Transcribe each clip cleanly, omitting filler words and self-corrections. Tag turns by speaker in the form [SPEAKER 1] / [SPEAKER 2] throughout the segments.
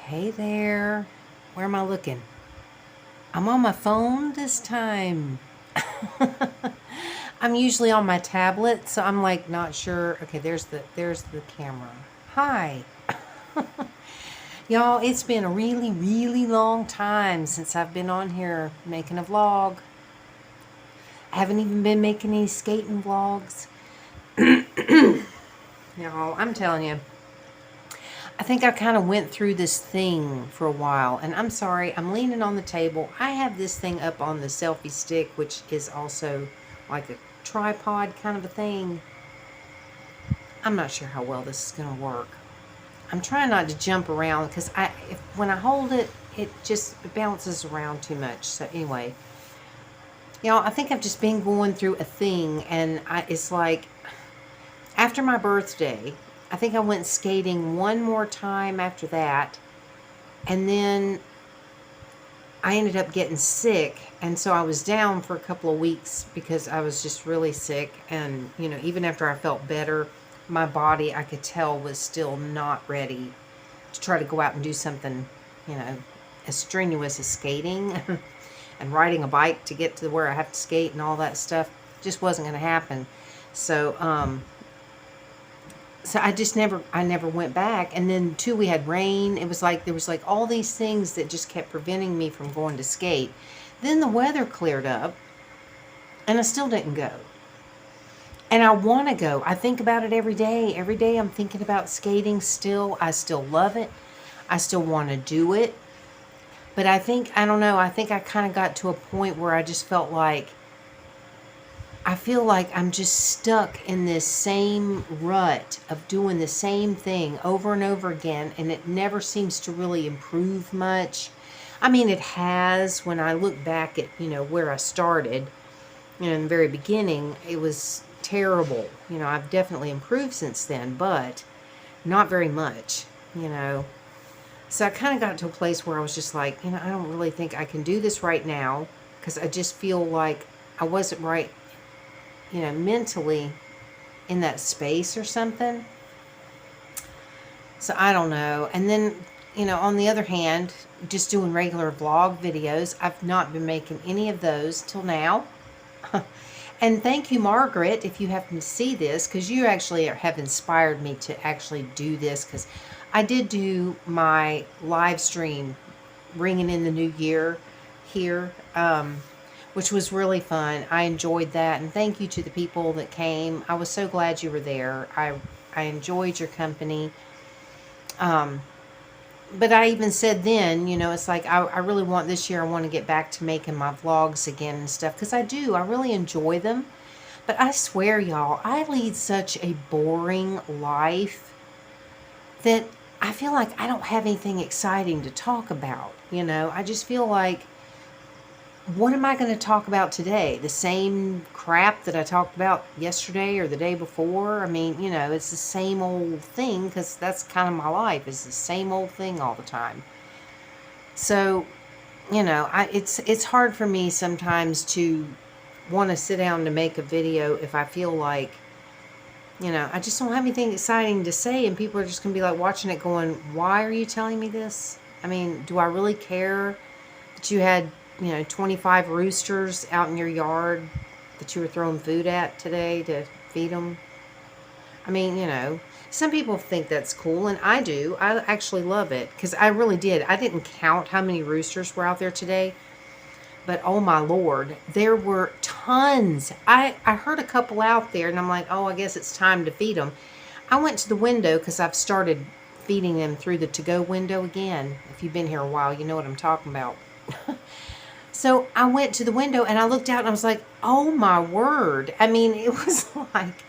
[SPEAKER 1] Hey there. Where am I looking? I'm on my phone this time. I'm usually on my tablet, so I'm like not sure. Okay, there's the camera. Hi. Y'all, it's been a really, really long time since I've been on here making a vlog. I haven't even been making any skating vlogs. Y'all, I'm telling you, I think I kind of went through this thing for a while, and I'm sorry, I'm leaning on the table. I have this thing up on the selfie stick, which is also like a tripod kind of a thing. I'm not sure how well this is going to work. I'm trying not to jump around because when I hold it, it just bounces around too much. So anyway, I think I've just been going through a thing, and it's like after my birthday, I think I went skating one more time after that. And then I ended up getting sick. And so I was down for a couple of weeks because I was just really sick. And, even after I felt better, my body, I could tell, was still not ready to try to go out and do something, as strenuous as skating and riding a bike to get to where I have to skate and all that stuff. Just wasn't going to happen. So I never went back. And then too, we had rain. It was like there was like all these things that just kept preventing me from going to skate. Then the weather cleared up and I still didn't go. And I want to go. I think about it every day. Every day I'm thinking about skating still. I still love it. I still want to do it. But I don't know, I think I kind of got to a point where I just felt like I feel like I'm just stuck in this same rut of doing the same thing over and over again, and it never seems to really improve much. I mean, it has. When I look back at, where I started, in the very beginning, it was terrible. I've definitely improved since then, but not very much, So I kind of got to a place where I was just like, I don't really think I can do this right now because I just feel like I wasn't right, mentally in that space or something. So I don't know. And then, on the other hand, just doing regular vlog videos, I've not been making any of those till now. And thank you, Margaret, if you happen to see this, because you actually have inspired me to actually do this, because I did do my live stream ringing in the new year here, which was really fun. I enjoyed that, and thank you to the people that came. I was so glad you were there. I enjoyed your company. But I even said then, it's like I really want this year, I want to get back to making my vlogs again and stuff, because I do. I really enjoy them. But I swear, y'all, I lead such a boring life that I feel like I don't have anything exciting to talk about. I just feel like, what am I going to talk about today? The same crap that I talked about yesterday or the day before? I mean, it's the same old thing, because that's kind of my life. It's the same old thing all the time. So, it's hard for me sometimes to want to sit down to make a video if I feel like, I just don't have anything exciting to say, and people are just going to be like watching it going, why are you telling me this? I mean, do I really care that you had 25 roosters out in your yard that you were throwing food at today to feed them? I mean, some people think that's cool, and I do. I actually love it, because I really did. I didn't count how many roosters were out there today, but oh my Lord, there were tons. I heard a couple out there, and I'm like, oh, I guess it's time to feed them. I went to the window because I've started feeding them through the to-go window again. If you've been here a while, you know what I'm talking about. So I went to the window and I looked out and I was like, oh my word. I mean, it was like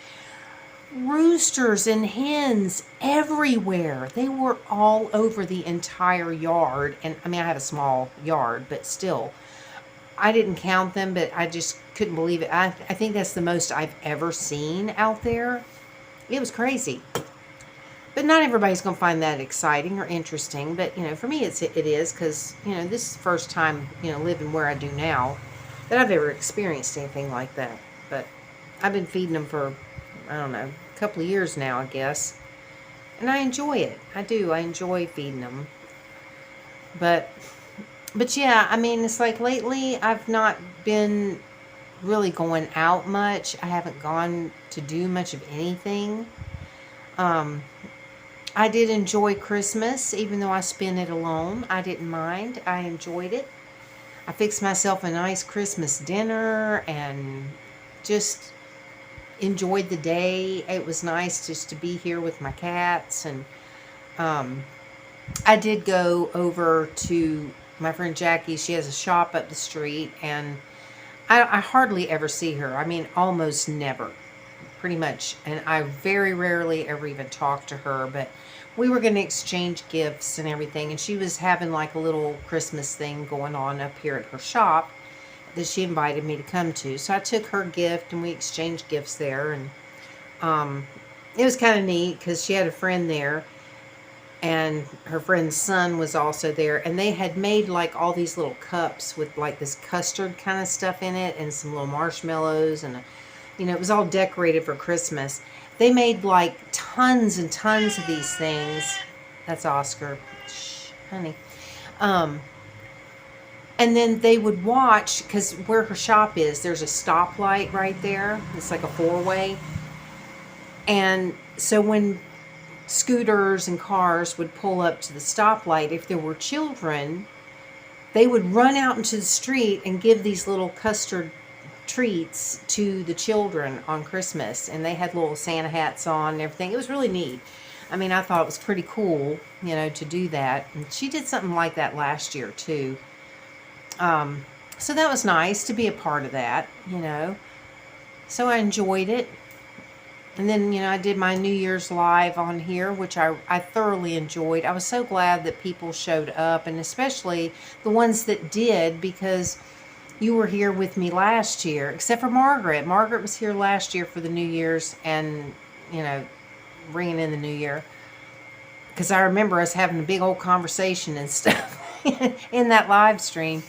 [SPEAKER 1] roosters and hens everywhere. They were all over the entire yard. And I mean, I have a small yard, but still, I didn't count them, but I just couldn't believe it. I think that's the most I've ever seen out there. It was crazy. But not everybody's going to find that exciting or interesting. But, for me, it is, because, this is the first time, living where I do now, that I've ever experienced anything like that. But I've been feeding them for, I don't know, a couple of years now, I guess. And I enjoy it. I do. I enjoy feeding them. But yeah, I mean, it's like lately I've not been really going out much. I haven't gone to do much of anything. Um, I did enjoy Christmas, even though I spent it alone. I didn't mind. I enjoyed it. I fixed myself a nice Christmas dinner and just enjoyed the day. It was nice just to be here with my cats. And um, I did go over to my friend Jackie. She has a shop up the street, and I hardly ever see her. I mean, almost never, pretty much. And I very rarely ever even talk to her. But we were going to exchange gifts and everything. And she was having like a little Christmas thing going on up here at her shop that she invited me to come to. So I took her gift and we exchanged gifts there. And it was kind of neat because she had a friend there. And her friend's son was also there, and they had made like all these little cups with like this custard kind of stuff in it and some little marshmallows, and it was all decorated for Christmas. They made like tons and tons of these things. That's Oscar. Shh, honey. And then they would watch, because where her shop is, there's a stoplight right there. It's like a four-way. And so when scooters and cars would pull up to the stoplight, if there were children, they would run out into the street and give these little custard treats to the children on Christmas. And they had little Santa hats on and everything. It was really neat. I mean, I thought it was pretty cool, to do that. And she did something like that last year too. So that was nice to be a part of that, So I enjoyed it. And then, I did my New Year's Live on here, which I thoroughly enjoyed. I was so glad that people showed up, and especially the ones that did, because you were here with me last year, except for Margaret. Margaret was here last year for the New Year's and, bringing in the New Year. Because I remember us having a big old conversation and stuff in that live stream.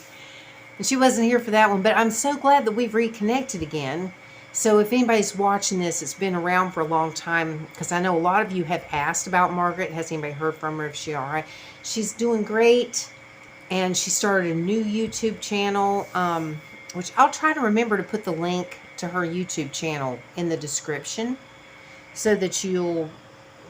[SPEAKER 1] And she wasn't here for that one, but I'm so glad that we've reconnected again. So if anybody's watching this, it's been around for a long time, because I know a lot of you have asked about Margaret. Has anybody heard from her? Is she all right? She's doing great, and she started a new YouTube channel, which I'll try to remember to put the link to her YouTube channel in the description so that you'll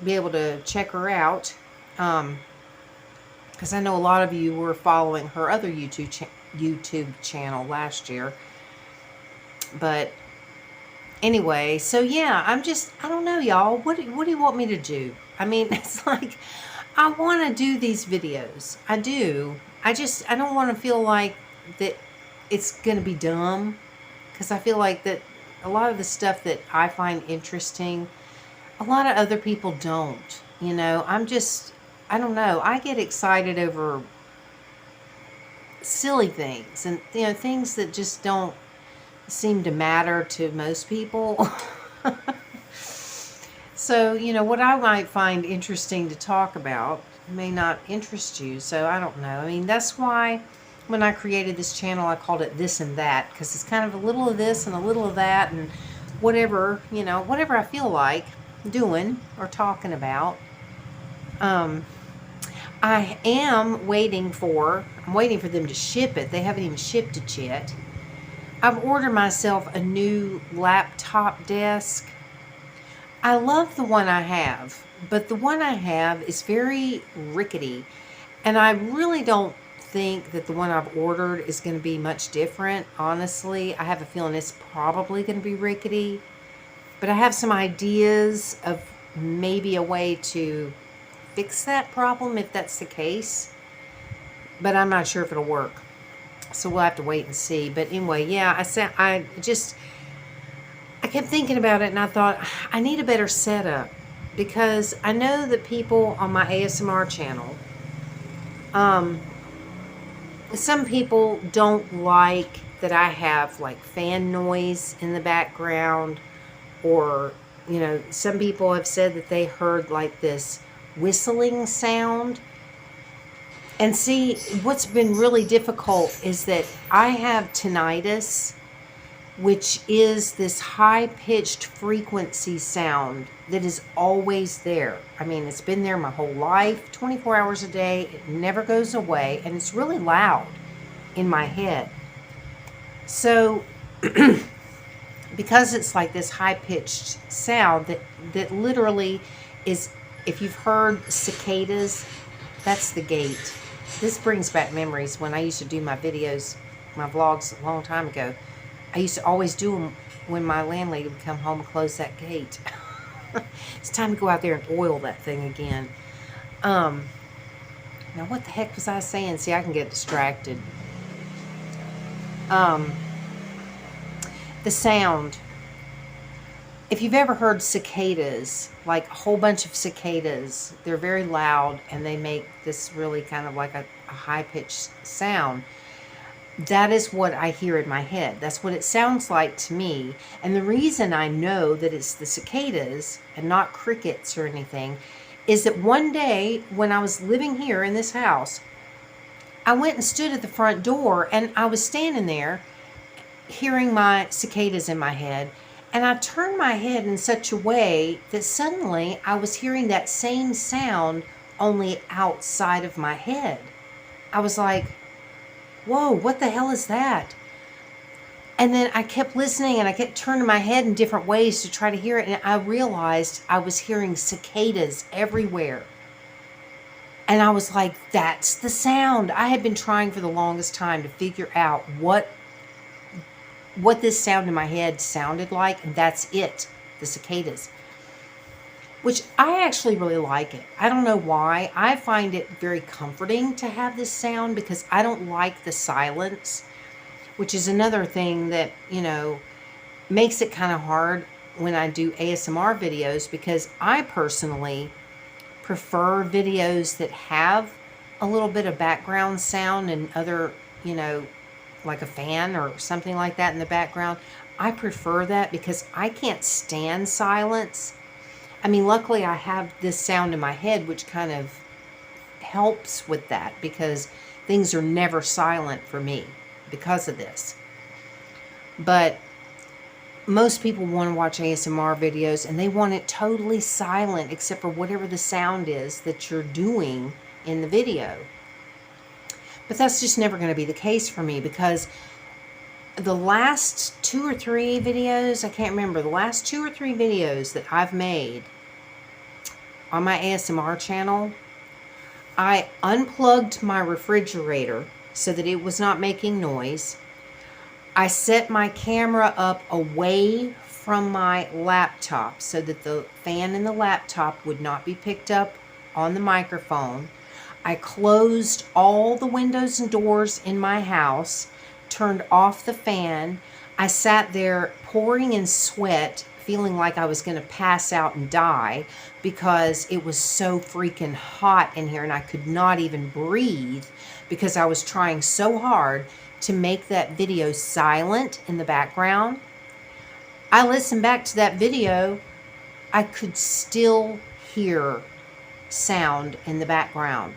[SPEAKER 1] be able to check her out, because I know a lot of you were following her other YouTube channel last year. But anyway, so yeah, I don't know, y'all. What do you want me to do? I mean, it's like, I want to do these videos. I do. I don't want to feel like that it's going to be dumb, because I feel like that a lot of the stuff that I find interesting, a lot of other people don't. I don't know. I get excited over silly things and, things that just don't seem to matter to most people. So, what I might find interesting to talk about may not interest you. So I don't know. I mean, that's why when I created this channel, I called it This and That, because it's kind of a little of this and a little of that, and whatever, whatever I feel like doing or talking about. I'm waiting for them to ship it. They haven't even shipped it yet. I've ordered myself a new laptop desk. I love the one I have, but the one I have is very rickety, and I really don't think that the one I've ordered is going to be much different. Honestly, I have a feeling it's probably going to be rickety, but I have some ideas of maybe a way to fix that problem if that's the case, but I'm not sure if it'll work. So we'll have to wait and see. But anyway, yeah, I kept thinking about it, and I thought, I need a better setup, because I know that people on my ASMR channel, some people don't like that I have like fan noise in the background, or, some people have said that they heard like this whistling sound. And see, what's been really difficult is that I have tinnitus, which is this high-pitched frequency sound that is always there. I mean, it's been there my whole life, 24 hours a day. It never goes away, and it's really loud in my head. So because it's like this high-pitched sound that literally is, if you've heard cicadas, that's the gate. This brings back memories when I used to do my videos, my vlogs a long time ago. I used to always do them when my landlady would come home and close that gate. It's time to go out there and oil that thing again. Now what the heck was I saying? See, I can get distracted. The sound. If you've ever heard cicadas, like a whole bunch of cicadas, they're very loud and they make this really kind of like a high-pitched sound. That is what I hear in my head. That's what it sounds like to me. And the reason I know that it's the cicadas and not crickets or anything is that one day when I was living here in this house, I went and stood at the front door and I was standing there hearing my cicadas in my head. And I turned my head in such a way that suddenly I was hearing that same sound only outside of my head. I was like, whoa, what the hell is that? And then I kept listening and I kept turning my head in different ways to try to hear it. And I realized I was hearing cicadas everywhere. And I was like, that's the sound. I had been trying for the longest time to figure out what this sound in my head sounded like, and that's it, the cicadas. Which I actually really like it. I don't know why. I find it very comforting to have this sound because I don't like the silence, which is another thing that, you know, makes it kind of hard when I do ASMR videos, because I personally prefer videos that have a little bit of background sound and other, you know, like a fan or something like that in the background. I prefer that because I can't stand silence. I mean, luckily I have this sound in my head, which kind of helps with that because things are never silent for me because of this. But most people want to watch ASMR videos and they want it totally silent except for whatever the sound is that you're doing in the video. But that's just never going to be the case for me because the last 2 or 3 videos, I can't remember, the last 2 or 3 videos that I've made on my ASMR channel, I unplugged my refrigerator so that it was not making noise. I set my camera up away from my laptop so that the fan in the laptop would not be picked up on the microphone. I closed all the windows and doors in my house, turned off the fan. I sat there pouring in sweat, feeling like I was going to pass out and die because it was so freaking hot in here and I could not even breathe because I was trying so hard to make that video silent in the background. I listened back to that video. I could still hear sound in the background.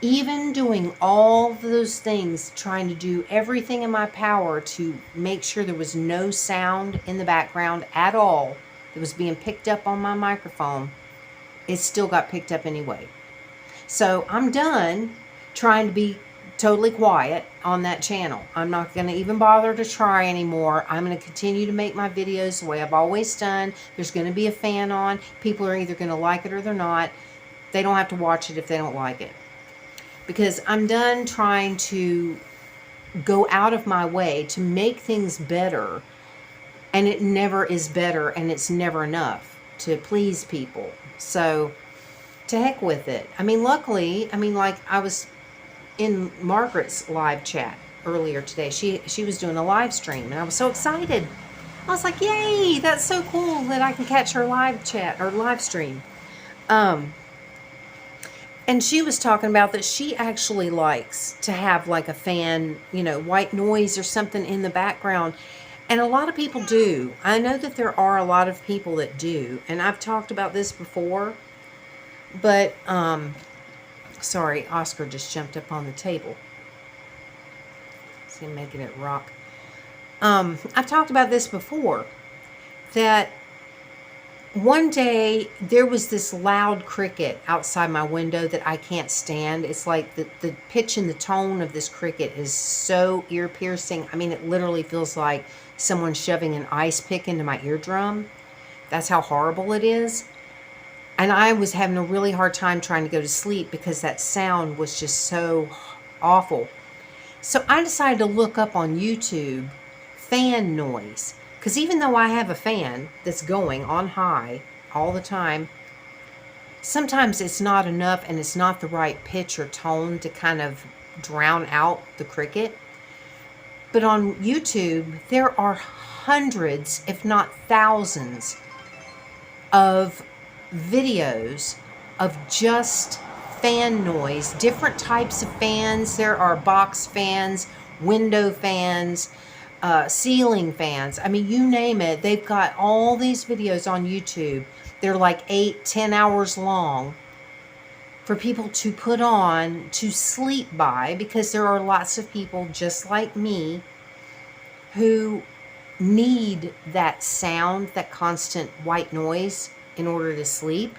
[SPEAKER 1] Even doing all those things, trying to do everything in my power to make sure there was no sound in the background at all that was being picked up on my microphone, it still got picked up anyway. So I'm done trying to be totally quiet on that channel. I'm not going to even bother to try anymore. I'm going to continue to make my videos the way I've always done. There's going to be a fan on. People are either going to like it or they're not. They don't have to watch it if they don't like it. Because I'm done trying to go out of my way to make things better, and it never is better, and it's never enough to please people. So, to heck with it. I mean, luckily, like I was in Margaret's live chat earlier today. She was doing a live stream, and I was so excited. I was like, yay, that's so cool that I can catch her live chat or live stream. And she was talking about that she actually likes to have like a fan, you know, white noise or something in the background. And a lot of people do. I know that there are a lot of people that do. And I've talked about this before. But, sorry, Oscar just jumped up on the table. See him making it rock. I've talked about this before, that one day there was this loud cricket outside my window that I can't stand. It's like the pitch and the tone of this cricket is so ear piercing. I mean, it literally feels like someone shoving an ice pick into my eardrum. That's how horrible it is. And I was having a really hard time trying to go to sleep because that sound was just so awful. So I decided to look up on YouTube fan noise. Because even though I have a fan that's going on high all the time, sometimes it's not enough and it's not the right pitch or tone to kind of drown out the cricket. But on YouTube, there are hundreds, if not thousands, of videos of just fan noise, different types of fans. There are box fans, window fans, ceiling fans. I mean, you name it. They've got all these videos on YouTube. They're like 8-10 hours long for people to put on to sleep by, because there are lots of people just like me who need that sound, that constant white noise in order to sleep.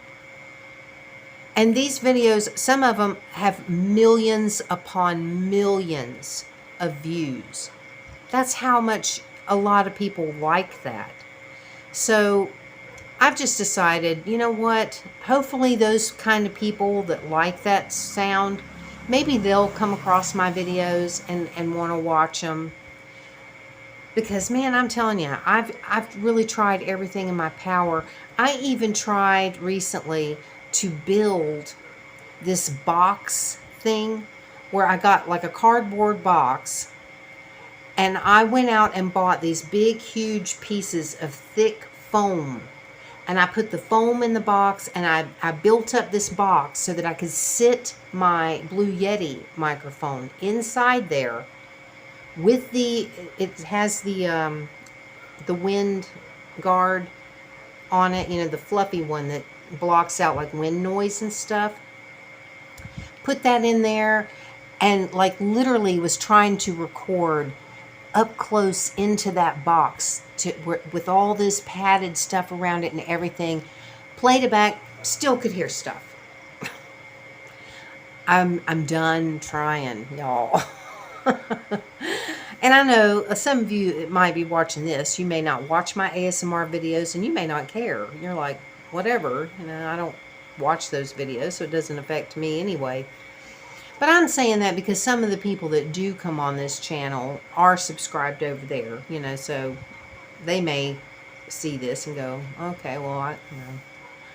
[SPEAKER 1] And these videos, some of them have millions upon millions of views. That's how much a lot of people like that. So I've just decided, you know what? Hopefully those kind of people that like that sound, maybe they'll come across my videos and want to watch them. Because, man, I'm telling you, I've really tried everything in my power. I even tried recently to build this box thing where I got like a cardboard box. And I went out and bought these big, huge pieces of thick foam. And I put the foam in the box, and I built up this box so that I could sit my Blue Yeti microphone inside there with it has the wind guard on it, you know, the fluffy one that blocks out like wind noise and stuff. Put that in there and like literally was trying to record up close into that box with all this padded stuff around it and everything. Played it back, still could hear stuff. I'm done trying, y'all. And I know some of you might be watching this. You may not watch my ASMR videos and you may not care. You're like, whatever, you know, I don't watch those videos, so it doesn't affect me anyway. But I'm saying that because some of the people that do come on this channel are subscribed over there, you know, so they may see this and go, okay, well,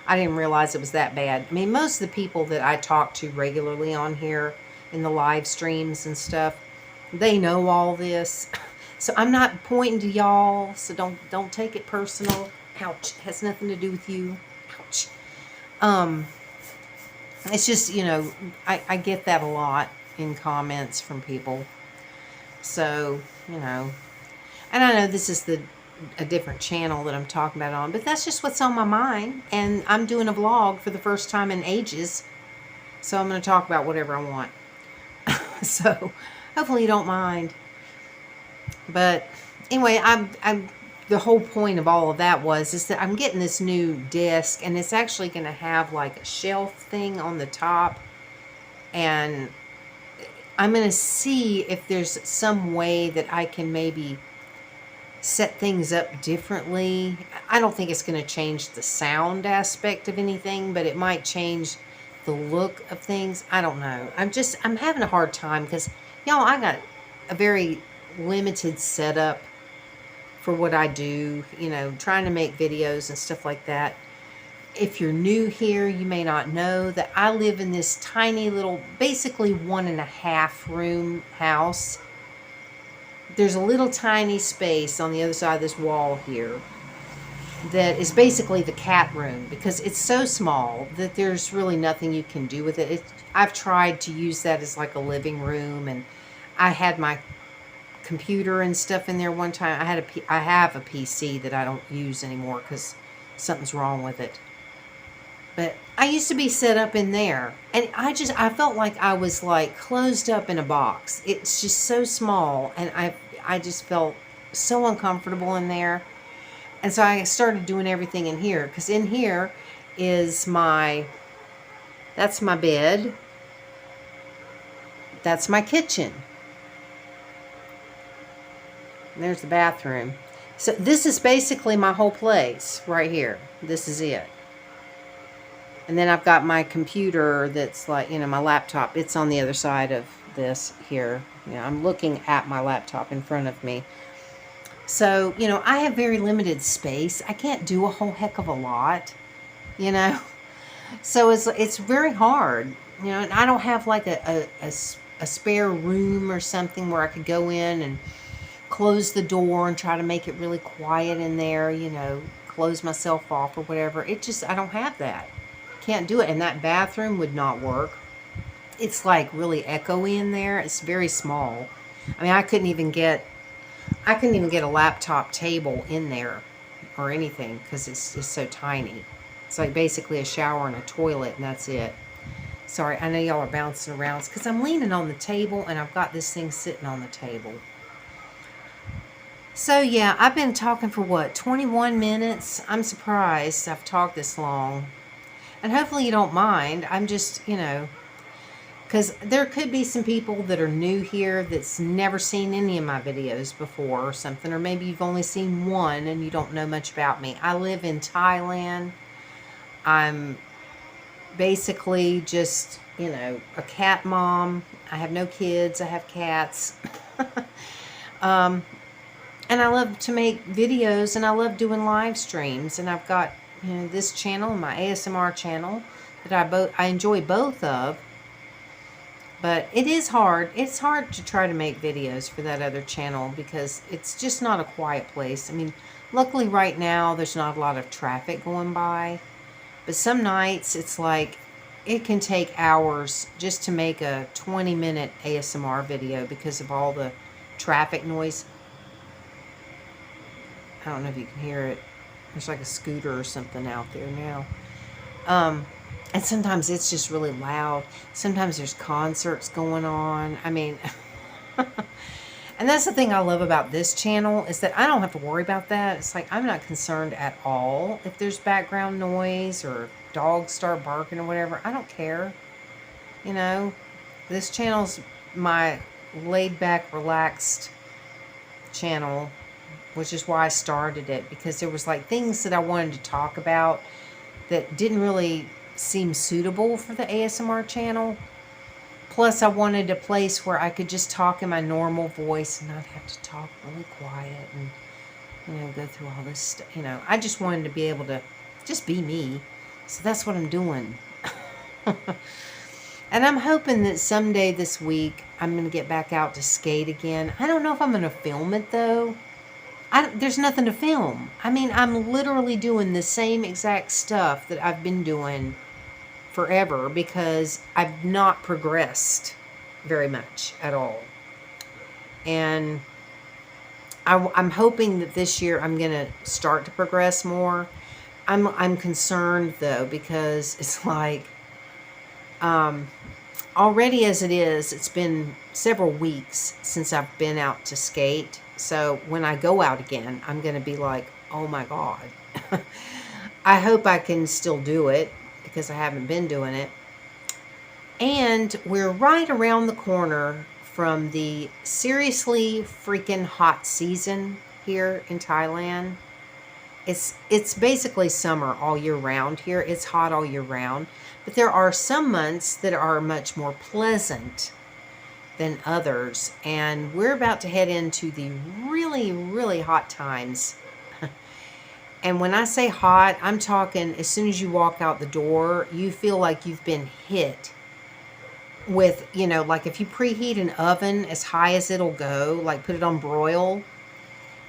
[SPEAKER 1] I didn't realize it was that bad. I mean, most of the people that I talk to regularly on here in the live streams and stuff, they know all this. So I'm not pointing to y'all, so don't take it personal. Ouch. It has nothing to do with you. Ouch. It's just, you know, I get that a lot in comments from people. So, you know, and I know this is a different channel that I'm talking about on, but that's just what's on my mind. And I'm doing a vlog for the first time in ages, so I'm going to talk about whatever I want. So hopefully you don't mind. But anyway, the whole point of all of that is that I'm getting this new desk, and it's actually going to have like a shelf thing on the top, and I'm going to see if there's some way that I can maybe set things up differently. I don't think it's going to change the sound aspect of anything, but it might change the look of things. I don't know. I'm having a hard time because, y'all, I got a very limited setup for what I do, you know, trying to make videos and stuff like that. If you're new here, you may not know that I live in this tiny little, basically 1.5 room house. There's a little tiny space on the other side of this wall here that is basically the cat room, because it's so small that there's really nothing you can do with it. I've tried to use that as like a living room, and I had my computer and stuff in there one time. I have a PC that I don't use anymore because something's wrong with it. But I used to be set up in there, and I felt like I was like closed up in a box. It's just so small, and I just felt so uncomfortable in there. And so I started doing everything in here, because in here is that's my bed. That's my kitchen. And there's the bathroom. So this is basically my whole place right here. This is it. And then I've got my computer that's like, my laptop. It's on the other side of this here. I'm looking at my laptop in front of me. So, I have very limited space. I can't do a whole heck of a lot, So it's very hard, and I don't have like a spare room or something where I could go in and close the door and try to make it really quiet in there, close myself off or whatever. I don't have that. Can't do it. And that bathroom would not work. It's like really echoey in there. It's very small. I mean, I couldn't even get a laptop table in there or anything because it's just so tiny. It's like basically a shower and a toilet, and that's it. Sorry, I know y'all are bouncing around. It's because I'm leaning on the table and I've got this thing sitting on the table. So yeah, I've been talking for 21 minutes? I'm surprised I've talked this long. And hopefully you don't mind. I'm just, because there could be some people that are new here that's never seen any of my videos before or something. Or maybe you've only seen one and you don't know much about me. I live in Thailand. I'm basically just, a cat mom. I have no kids. I have cats. And I love to make videos, and I love doing live streams. And I've got, this channel, my ASMR channel, that I enjoy both of. But it is hard. It's hard to try to make videos for that other channel because it's just not a quiet place. I mean, luckily right now there's not a lot of traffic going by. But some nights it's like it can take hours just to make a 20-minute ASMR video because of all the traffic noise. I don't know if you can hear it. There's like a scooter or something out there now. And sometimes it's just really loud. Sometimes there's concerts going on. I mean, and that's the thing I love about this channel is that I don't have to worry about that. It's like I'm not concerned at all if there's background noise or dogs start barking or whatever. I don't care. This channel's my laid back, relaxed channel, which is why I started it, because there was like things that I wanted to talk about that didn't really seem suitable for the ASMR channel. Plus I wanted a place where I could just talk in my normal voice and not have to talk really quiet and, go through all this stuff. I just wanted to be able to just be me. So that's what I'm doing. And I'm hoping that someday this week I'm going to get back out to skate again. I don't know if I'm going to film it though. There's nothing to film. I mean, I'm literally doing the same exact stuff that I've been doing forever because I've not progressed very much at all. And I'm hoping that this year I'm going to start to progress more. I'm concerned though because it's like already as it is, it's been several weeks since I've been out to skate. So when I go out again, I'm going to be like, oh my God. I hope I can still do it because I haven't been doing it. And we're right around the corner from the seriously freaking hot season here in Thailand. It's basically summer all year round here. It's hot all year round. But there are some months that are much more pleasant than others, and we're about to head into the really, really hot times. And when I say hot, I'm talking as soon as you walk out the door, you feel like you've been hit with, like if you preheat an oven as high as it'll go, like put it on broil,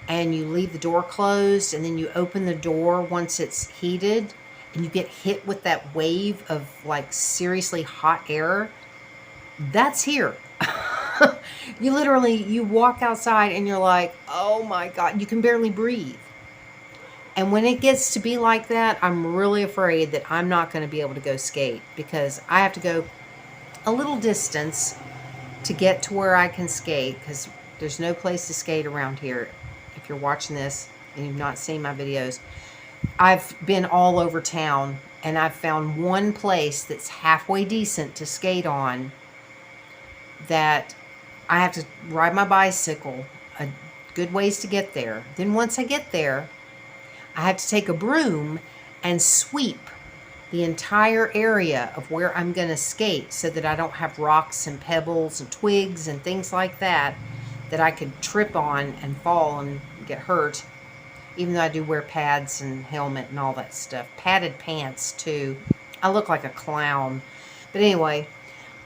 [SPEAKER 1] and you leave the door closed, and then you open the door once it's heated, and you get hit with that wave of like seriously hot air. That's here. You walk outside and you're like, oh my God, you can barely breathe. And when it gets to be like that, I'm really afraid that I'm not going to be able to go skate because I have to go a little distance to get to where I can skate because there's no place to skate around here. you're watching this and you've not seen my videos, I've been all over town, and I've found one place that's halfway decent to skate on, that I have to ride my bicycle a good ways to get there. Then once I get there, I have to take a broom and sweep the entire area of where I'm going to skate, so that I don't have rocks and pebbles and twigs and things like that I could trip on and fall and get hurt. Even though I do wear pads and helmet and all that stuff. Padded pants too. I look like a clown. But anyway,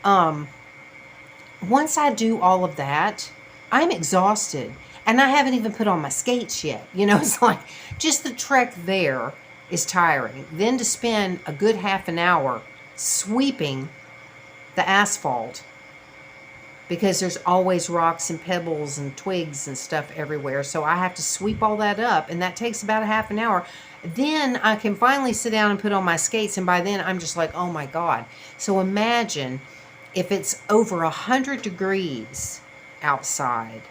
[SPEAKER 1] once I do all of that, I'm exhausted. And I haven't even put on my skates yet. You know, it's like just the trek there is tiring. Then to spend a good half an hour sweeping the asphalt, because there's always rocks and pebbles and twigs and stuff everywhere. So I have to sweep all that up, and that takes about a half an hour. Then I can finally sit down and put on my skates, and by then I'm just like, oh my God. So imagine if it's over 100 degrees outside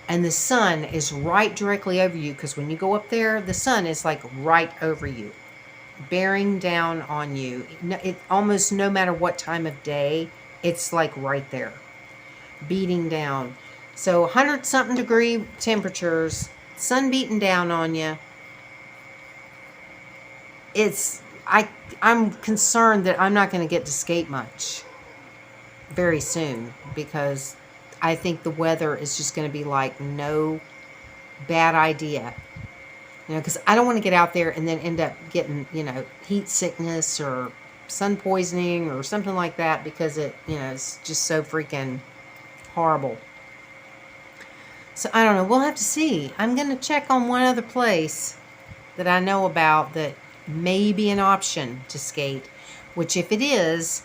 [SPEAKER 1] and the sun is right directly over you, because when you go up there, the sun is like right over you, bearing down on you. It almost, no matter what time of day, it's like right there, beating down. So 100-something degree temperatures, sun beating down on you. I'm concerned that I'm not going to get to skate much very soon, because I think the weather is just going to be like, no, bad idea. You know, because I don't want to get out there and then end up getting, you know, heat sickness or sun poisoning or something like that, because it, you know, it's just so freaking horrible. So I don't know. We'll have to see. I'm going to check on one other place that I know about that may be an option to skate, which, if it is,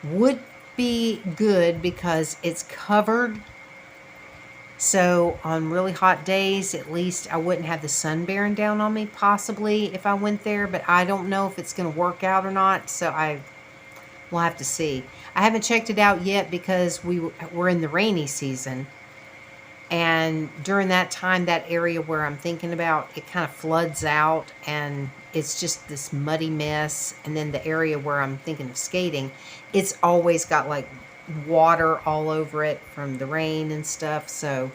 [SPEAKER 1] would be good because it's covered. So on really hot days, at least I wouldn't have the sun bearing down on me, possibly, if I went there. But I don't know if it's going to work out or not, so we'll have to see. I haven't checked it out yet because we're in the rainy season. And during that time, that area where I'm thinking about, it kind of floods out, and it's just this muddy mess. And then the area where I'm thinking of skating, it's always got like water all over it from the rain and stuff. So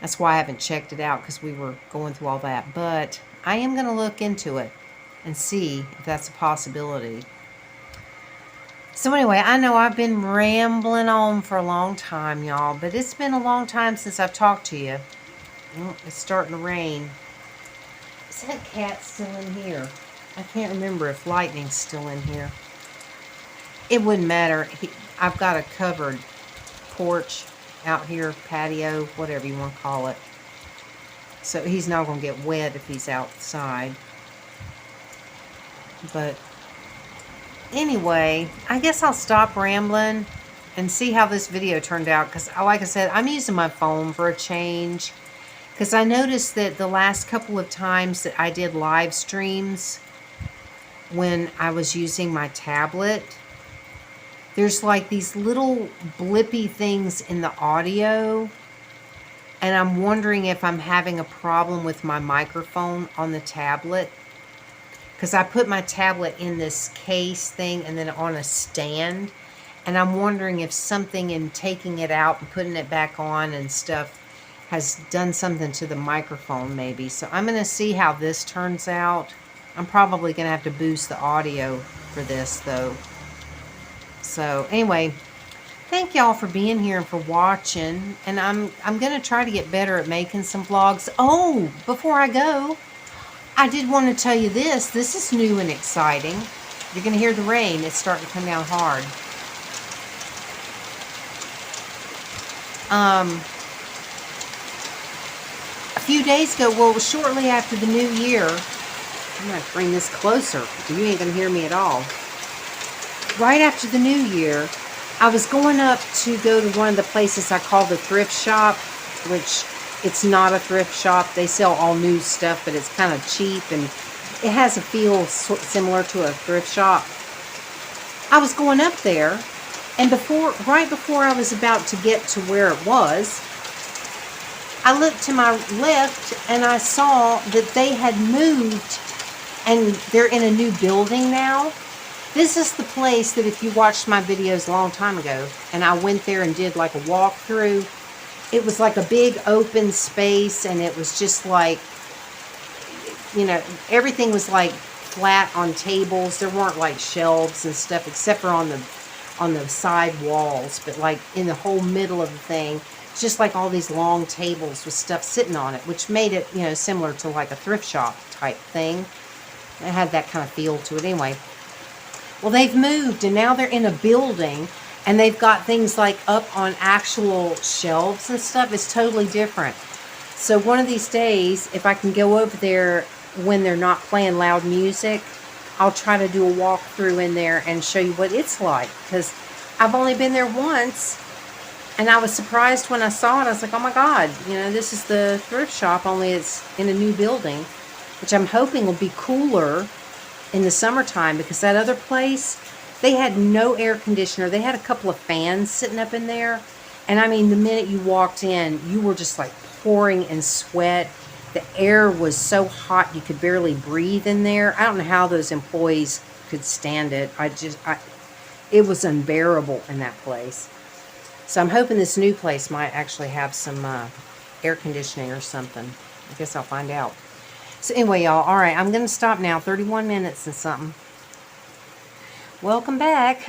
[SPEAKER 1] that's why I haven't checked it out, because we were going through all that. But I am going to look into it and see if that's a possibility. So anyway, I know I've been rambling on for a long time, y'all, but it's been a long time since I've talked to you. Oh, it's starting to rain. Is that cat still in here? I can't remember if Lightning's still in here. It wouldn't matter. I've got a covered porch out here, patio, whatever you want to call it. So he's not going to get wet if he's outside. But anyway, I guess I'll stop rambling and see how this video turned out, because like I said, I'm using my phone for a change, because I noticed that the last couple of times that I did live streams when I was using my tablet, there's like these little blippy things in the audio, and I'm wondering if I'm having a problem with my microphone on the tablet. Because I put my tablet in this case thing and then on a stand. And I'm wondering if something in taking it out and putting it back on and stuff has done something to the microphone maybe. So I'm going to see how this turns out. I'm probably going to have to boost the audio for this though. So anyway, thank y'all for being here and for watching. And I'm going to try to get better at making some vlogs. Oh, before I go, I did want to tell you this. This is new and exciting. You're going to hear the rain. It's starting to come down hard. A few days ago, well, it was shortly after the new year. I'm going to bring this closer. You ain't going to hear me at all. Right after the new year, I was going up to go to one of the places I call the thrift shop, which it's not a thrift shop. They sell all new stuff, but it's kind of cheap, and it has a feel similar to a thrift shop. I was going up there, and right before I was about to get to where it was, I looked to my left and I saw that they had moved and they're in a new building now. This is the place that if you watched my videos a long time ago and I went there and did like a walkthrough, it was like a big open space and it was just like, you know, everything was like flat on tables. There weren't like shelves and stuff except for on the side walls, but like in the whole middle of the thing, it's just like all these long tables with stuff sitting on it, which made it, you know, similar to like a thrift shop type thing. It had that kind of feel to it anyway. Well, they've moved and now they're in a building and they've got things like up on actual shelves and stuff. It's totally different. So one of these days, if I can go over there when they're not playing loud music, I'll try to do a walkthrough in there and show you what it's like. Because I've only been there once and I was surprised when I saw it. I was like, oh my God, you know, this is the thrift shop, only it's in a new building, which I'm hoping will be cooler in the summertime, because that other place, they had no air conditioner. They had a couple of fans sitting up in there. And I mean, the minute you walked in, you were just like pouring in sweat. The air was so hot you could barely breathe in there. I don't know how those employees could stand it. It was unbearable in that place. So I'm hoping this new place might actually have some air conditioning or something. I guess I'll find out. So anyway, y'all, all right, I'm going to stop now. 31 minutes and something. Welcome back.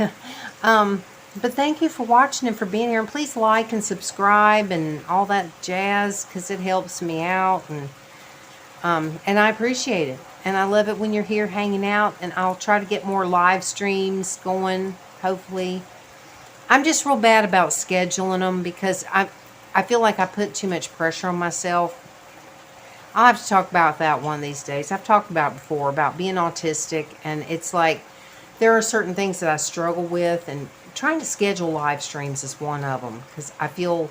[SPEAKER 1] But thank you for watching and for being here. And please like and subscribe and all that jazz, because it helps me out. And I appreciate it. And I love it when you're here hanging out. And I'll try to get more live streams going, hopefully. I'm just real bad about scheduling them because I feel like I put too much pressure on myself. I'll have to talk about that one of these days. I've talked about it before, about being autistic, and it's like there are certain things that I struggle with, and trying to schedule live streams is one of them, because I feel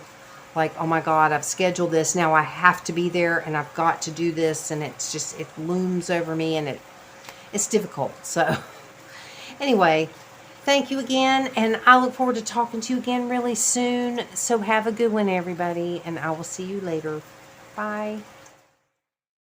[SPEAKER 1] like, oh my God, I've scheduled this, now I have to be there, and I've got to do this, and it's just, it looms over me, and it's difficult. So anyway, thank you again, and I look forward to talking to you again really soon. So have a good one, everybody, and I will see you later. Bye.